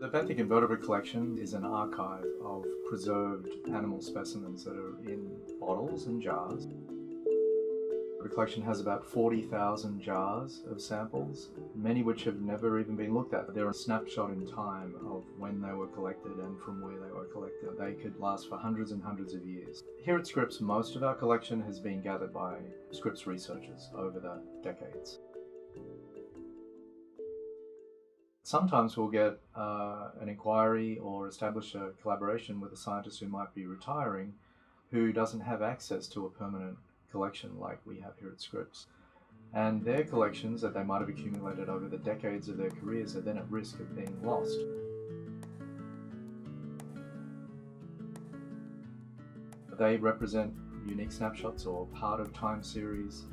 The Benthic Invertebrate collection is an archive of preserved animal specimens that are in bottles and jars. The collection has about 40,000 jars of samples, many which have never even been looked at. They're a snapshot in time of when they were collected and from where they were collected. They could last for hundreds and hundreds of years. Here at Scripps, most of our collection has been gathered by Scripps researchers over the decades. Sometimes we'll get an inquiry or establish a collaboration with a scientist who might be retiring who doesn't have access to a permanent collection like we have here at Scripps. And their collections that they might have accumulated over the decades of their careers are then at risk of being lost. They represent unique snapshots or part of time series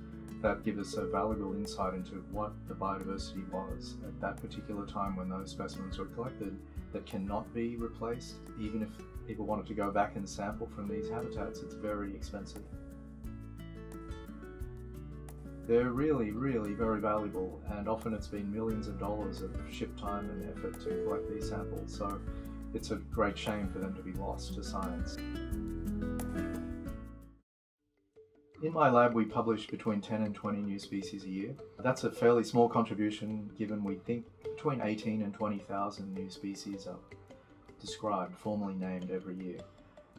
that give us a valuable insight into what the biodiversity was at that particular time when those specimens were collected that cannot be replaced. Even if people wanted to go back and sample from these habitats, it's very expensive. They're really, really very valuable, and often it's been millions of dollars of ship time and effort to collect these samples, so it's a great shame for them to be lost to science. In my lab, we publish between 10 and 20 new species a year. That's a fairly small contribution given we think between 18 and 20,000 new species are described, formally named every year.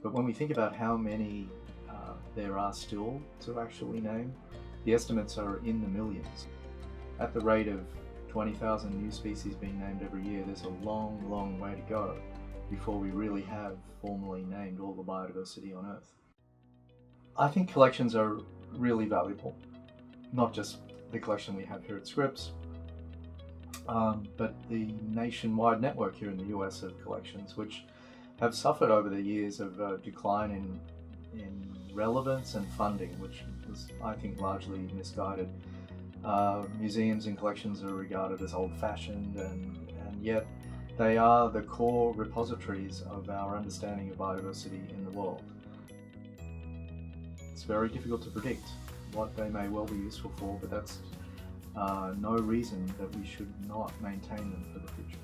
But when we think about how many there are still to actually name, the estimates are in the millions. At the rate of 20,000 new species being named every year, there's a long, long way to go before we really have formally named all the biodiversity on Earth. I think collections are really valuable, not just the collection we have here at Scripps, but the nationwide network here in the US of collections, which have suffered over the years of a decline in relevance and funding, which was, I think, largely misguided. Museums and collections are regarded as old-fashioned, and yet they are the core repositories of our understanding of biodiversity in the world. It's very difficult to predict what they may well be useful for, but that's no reason that we should not maintain them for the future.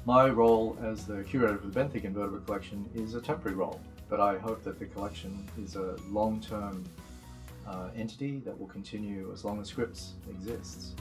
My role as the curator for the Benthic Invertebrate collection is a temporary role, but I hope that the collection is a long-term entity that will continue as long as Scripps exists.